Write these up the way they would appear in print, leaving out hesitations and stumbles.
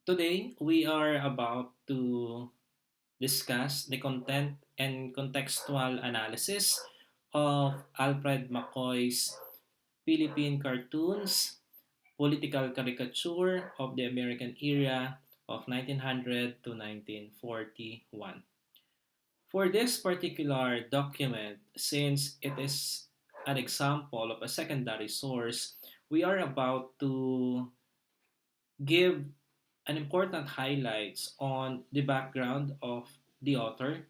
Today, we are about to discuss the content and contextual analysis of Alfred McCoy's Philippine Cartoons, Political Caricature of the American Era of 1900 to 1941. For this particular document, since it is an example of a secondary source, we are about to give an important highlights on the background of the author,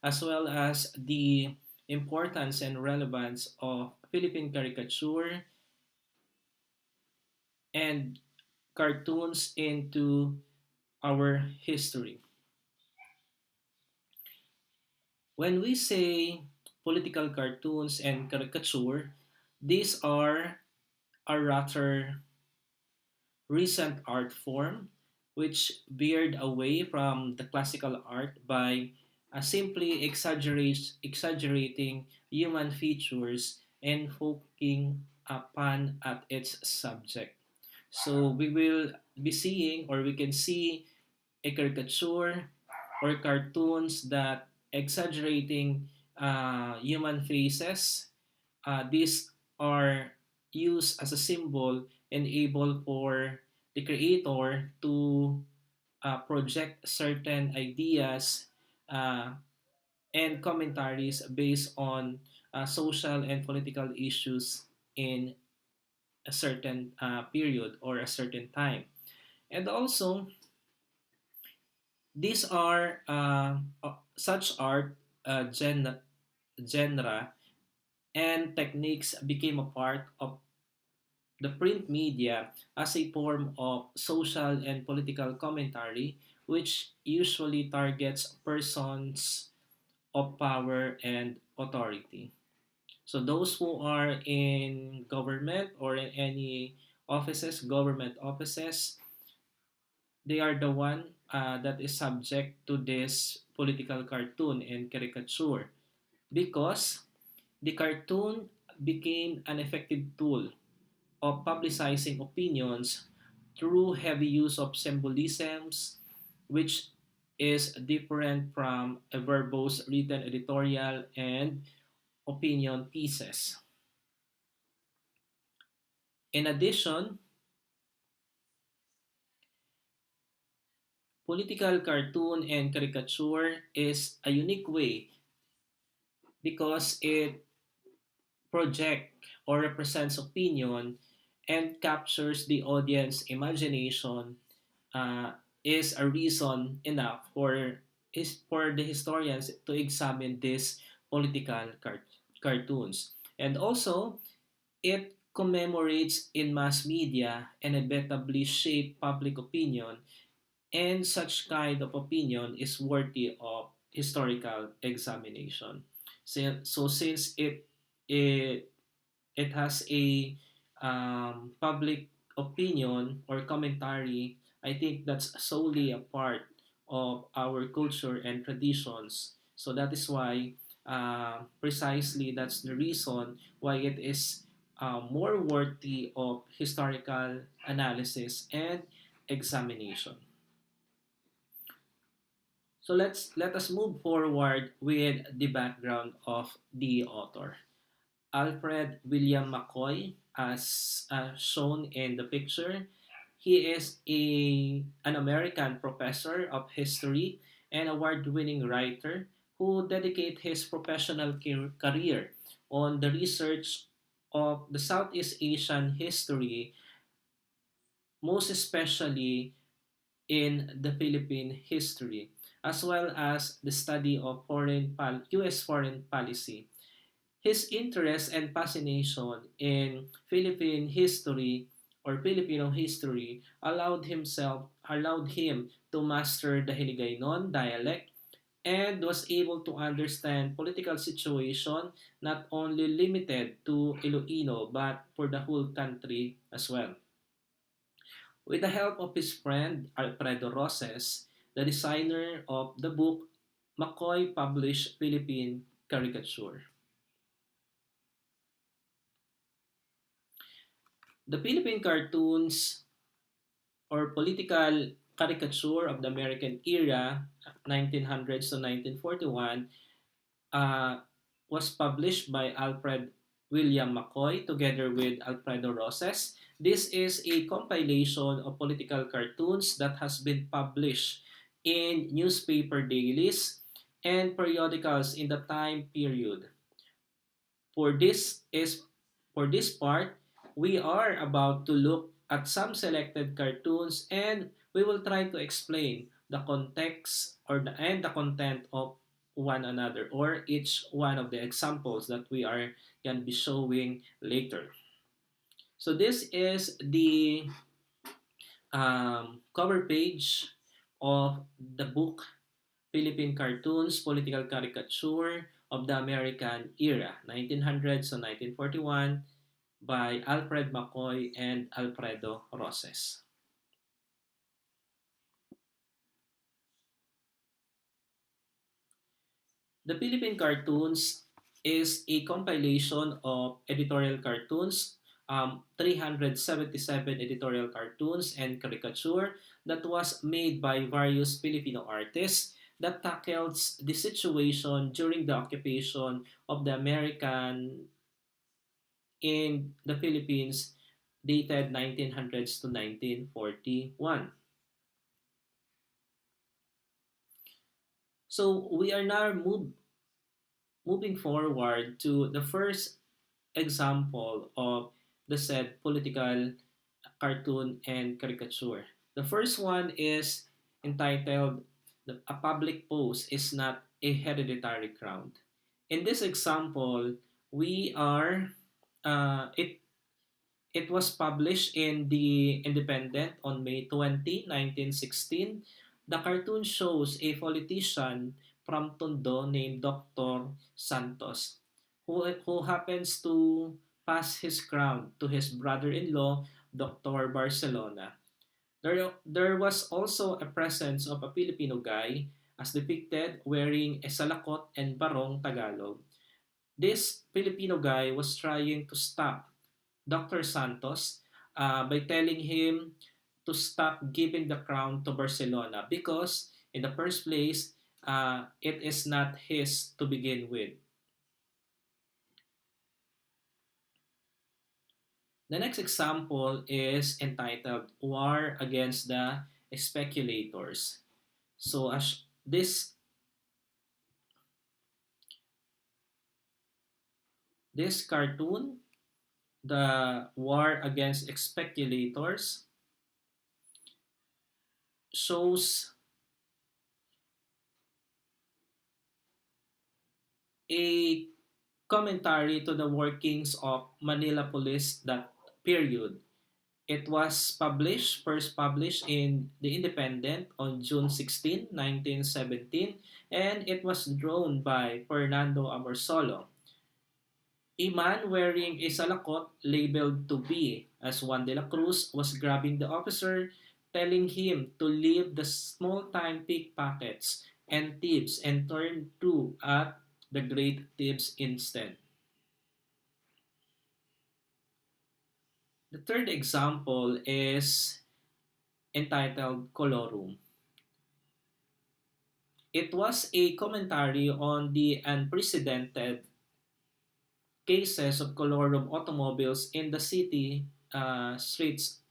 as well as the importance and relevance of Philippine caricature and cartoons into our history. When we say political cartoons and caricature, these are a rather recent art form which veered away from the classical art by simply exaggerating human features and focusing upon at its subject. So we will be seeing, or we can see, a caricature or cartoons that exaggerating human faces. These are used as a symbol and able for the creator to project certain ideas uh, and commentaries based on social and political issues in a certain period or a certain time. And also, these are such art genre and techniques became a part of the print media as a form of social and political commentary, which usually targets persons of power and authority. So those who are in government or in any offices, government offices, they are the one that is subject to this political cartoon and caricature because the cartoon became an effective tool of publicizing opinions through heavy use of symbolisms, which is different from a verbose written editorial and opinion pieces. In addition, political cartoon and caricature is a unique way because it projects or represents opinion and captures the audience imagination uh, is a reason enough for the historians to examine these political cartoons. And also, it commemorates in mass media and inevitably shape public opinion, and such kind of opinion is worthy of historical examination. So since it it has a public opinion or commentary, I think that's solely a part of our culture and traditions. So that is why, precisely, that's the reason why it is more worthy of historical analysis and examination. So let us move forward with the background of the author. Alfred William McCoy, as shown in the picture. He is an American professor of history and award-winning writer who dedicated his professional career on the research of the Southeast Asian history, most especially in the Philippine history, as well as the study of U.S. foreign policy. His interest and fascination in Philippine history or Filipino history allowed him to master the Hiligaynon dialect and was able to understand political situation not only limited to Iloilo but for the whole country as well. With the help of his friend Alfredo Roses, the designer of the book, McCoy published Philippine Caricature. The Philippine cartoons or political Caricature of the American Era, 1900s to 1941, uh, was published by Alfred William McCoy together with Alfredo Roses. This is a compilation of political cartoons that has been published in newspaper dailies and periodicals in the time period. For this is for this part, we are about to look at some selected cartoons and we will try to explain the context and the content of one another or each one of the examples that we are going to be showing later. So this is the cover page of the book Philippine Cartoons, Political Caricature of the American Era, 1900s to 1941, by Alfred McCoy and Alfredo Roses. The Philippine Cartoons is a compilation of editorial cartoons, 377 editorial cartoons and caricature that was made by various Filipino artists that tackles the situation during the occupation of the American in the Philippines dated 1900s to 1941. So we are now moving forward to the first example of the said political cartoon and caricature. The first one is entitled A Public Post is Not a Hereditary Crown. In this example, we are it It was published in The Independent on May 20, 1916. The cartoon shows a politician from Tondo named Dr. Santos who happens to pass his crown to his brother-in-law, Dr. Barcelona. There was also a presence of a Filipino guy as depicted wearing a salakot and barong Tagalog. This Filipino guy was trying to stop Dr. Santos by telling him to stop giving the crown to Barcelona because, in the first place, it is not his to begin with. The next example is entitled War Against the Speculators. So, as this cartoon, the War Against Speculators, shows a commentary to the workings of Manila Police that period. It was first published in The Independent on June 16, 1917, and it was drawn by Fernando Amorsolo. A man wearing a salakot labeled to be as Juan de la Cruz was grabbing the officer, telling him to leave the small-time pickpockets and thieves and turn to at the great thieves instead. The third example is entitled Colorum. It was a commentary on the unprecedented cases of colorum automobiles in the city streets.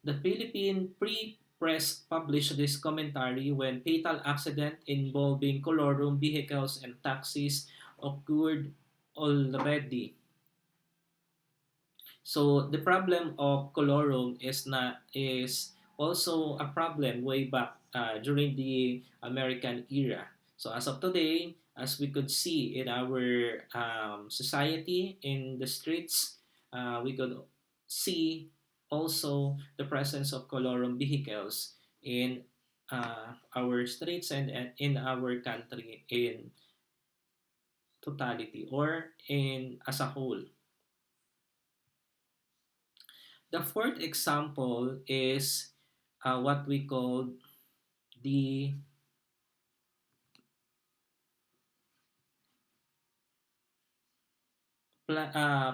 The Philippine Free Press published this commentary when fatal accident involving colorum vehicles and taxis occurred already. So the problem of colorum is also a problem way back during the American era. So as of today, as we could see in our society in the streets, we could see also the presence of colorum vehicles in our streets and in our country in totality or in as a whole. The fourth example is what we call the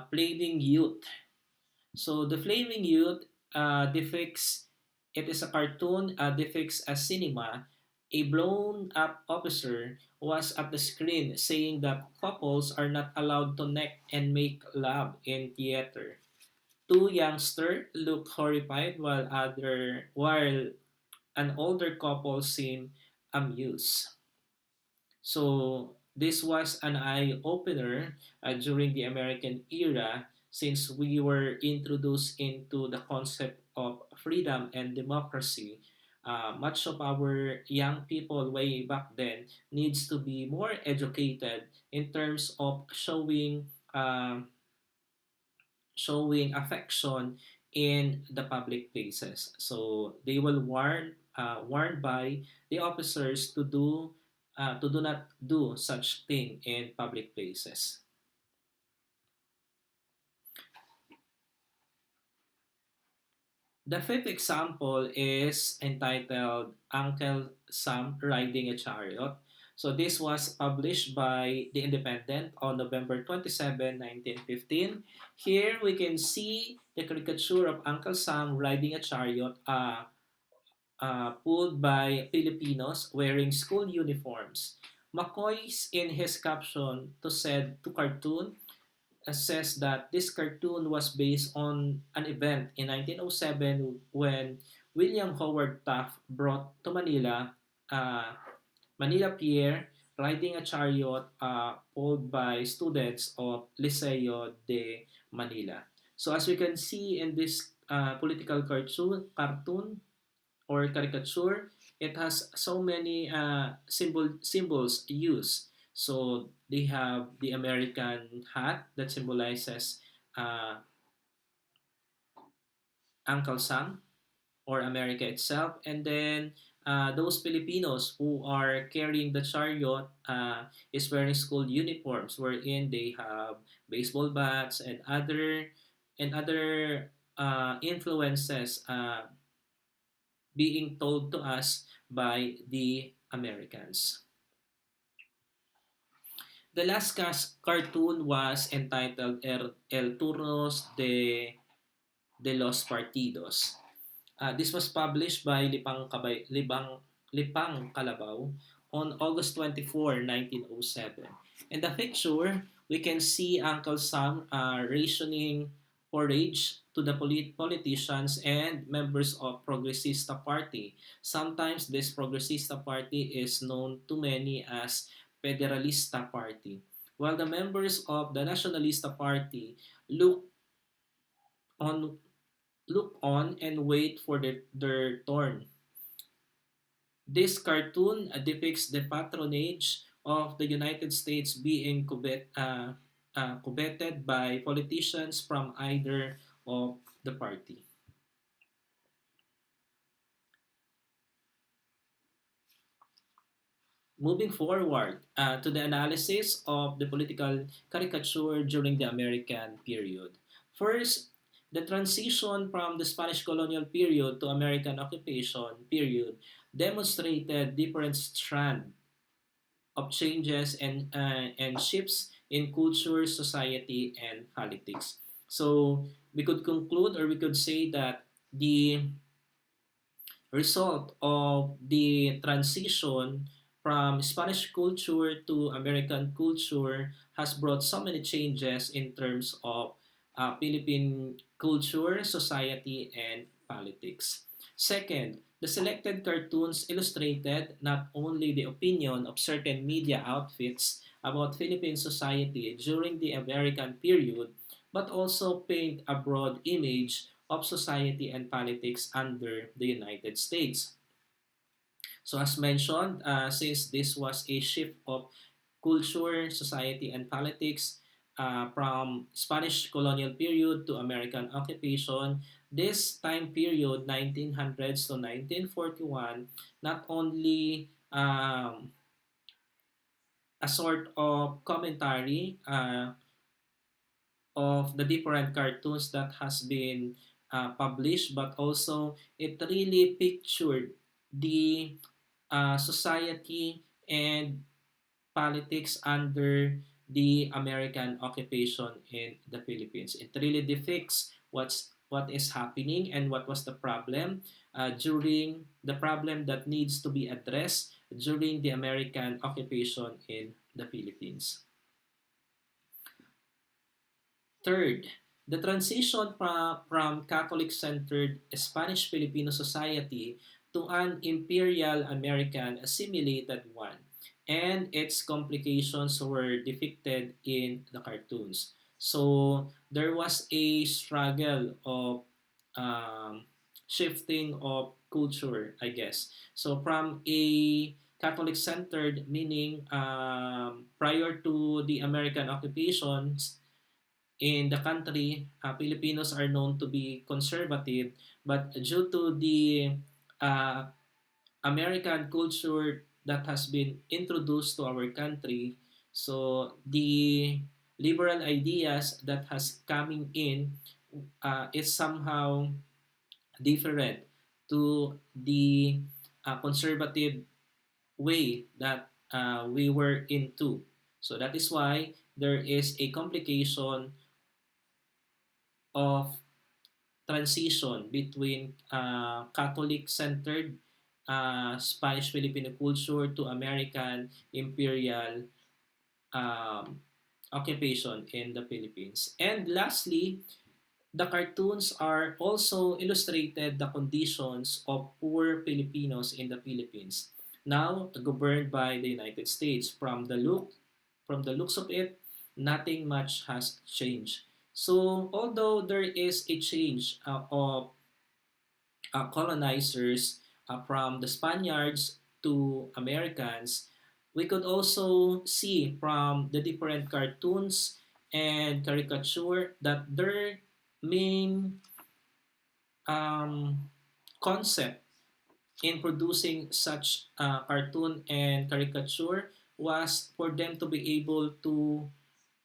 Flaming Youth. So the Flaming Youth depicts It is a cartoon depicts a cinema. A blown up officer was at the screen saying that couples are not allowed to neck and make love in theater. Two youngsters look horrified while an older couple seemed amused. So this was an eye opener during the American era since we were introduced into the concept of freedom and democracy. Much of our young people way back then needs to be more educated in terms of showing affection in the public places. So they will warned by the officers to do not do such thing in public places. The fifth example is entitled Uncle Sam Riding a Chariot. So this was published by The Independent on November 27, 1915. Here we can see the caricature of Uncle Sam riding a chariot pulled by Filipinos wearing school uniforms. McCoy's in his caption to cartoon says that this cartoon was based on an event in 1907 when William Howard Taft brought to Manila Pier riding a chariot pulled by students of Liceo de Manila. So as we can see in this political cartoon or caricature, it has so many symbols used. So they have the American hat that symbolizes uh, Uncle Sam or America itself, and then those Filipinos who are carrying the chariot is wearing school uniforms, wherein they have baseball bats and other influences being told to us by the Americans. The last cartoon was entitled El Turnos de los Partidos. This was published by Lipang Kalabaw on August 24, 1907. In the picture, we can see Uncle Sam rationing porridge to the politicians and members of Progresista Party. Sometimes this Progresista Party is known to many as Federalista Party, while the members of the Nacionalista Party look on look on and wait for their turn. This cartoon depicts the patronage of the United States being coveted by politicians from either of the party. Moving forward to the analysis of the political caricature during the American period. First, the transition from the Spanish colonial period to American occupation period demonstrated different strands of changes and shifts in culture, society, and politics. So we could conclude or we could say that the result of the transition from Spanish culture to American culture has brought so many changes in terms of Philippine culture, society, and politics. Second, the selected cartoons illustrated not only the opinion of certain media outfits about Philippine society during the American period, but also paint a broad image of society and politics under the United States. So as mentioned, since this was a shift of culture, society, and politics from Spanish colonial period to American occupation, this time period, 1900s to 1941, not only a sort of commentary of the different cartoons that has been published, but also it really pictured the society and politics under the American occupation in the Philippines. It really depicts what is happening and what was the problem during the problem that needs to be addressed during the American occupation in the Philippines. Third, the transition from Catholic-centered Spanish Filipino society to an imperial American assimilated one, and its complications were depicted in the cartoons. So there was a struggle of um, shifting of culture, I guess. So from a Catholic-centered, meaning prior to the American occupations, in the country, Filipinos are known to be conservative, but due to the uh, American culture that has been introduced to our country, so the liberal ideas that has coming in is somehow different to the conservative way that we were into. So that is why there is a complication of transition between Catholic-centered Spanish-Filipino culture to American imperial um, occupation in the Philippines. And lastly, the cartoons are also illustrated the conditions of poor Filipinos in the Philippines, now governed by the United States. From the looks of it, nothing much has changed. So although there is a change of colonizers from the Spaniards to Americans, we could also see from the different cartoons and caricature that their main um, concept in producing such cartoon and caricature was for them to be able to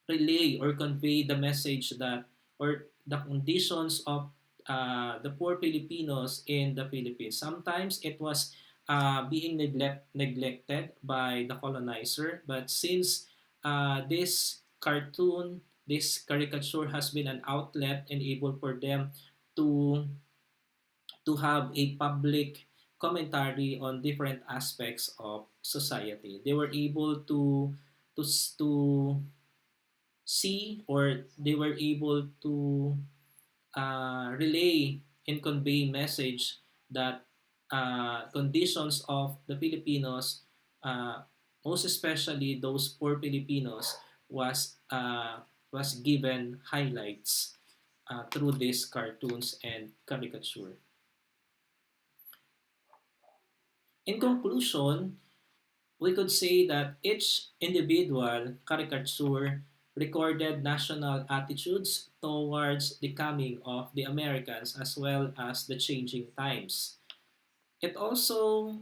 relay or convey the message that or the conditions of the poor Filipinos in the Philippines. Sometimes it was being neglected by the colonizer, but since this caricature has been an outlet and able for them to have a public commentary on different aspects of society, they were able to to see, or they were able to relay and convey message that conditions of the Filipinos, most especially those poor Filipinos, was given highlights through these cartoons and caricature. In conclusion, we could say that each individual caricature recorded national attitudes towards the coming of the Americans as well as the changing times. It also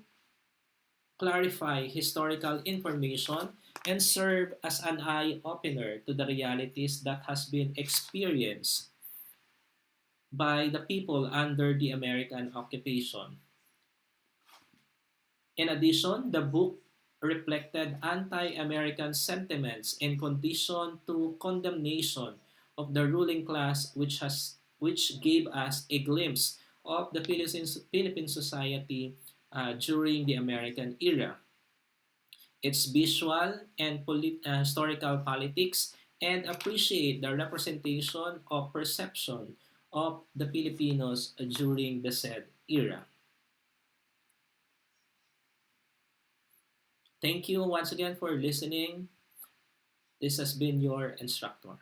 clarified historical information and served as an eye-opener to the realities that has been experienced by the people under the American occupation. In addition, the book reflected anti-American sentiments in condition to condemnation of the ruling class, which gave us a glimpse of the Philippine society during the American era. Its visual and historical politics and appreciate the representation of perception of the Filipinos during the said era. Thank you once again for listening. This has been your instructor.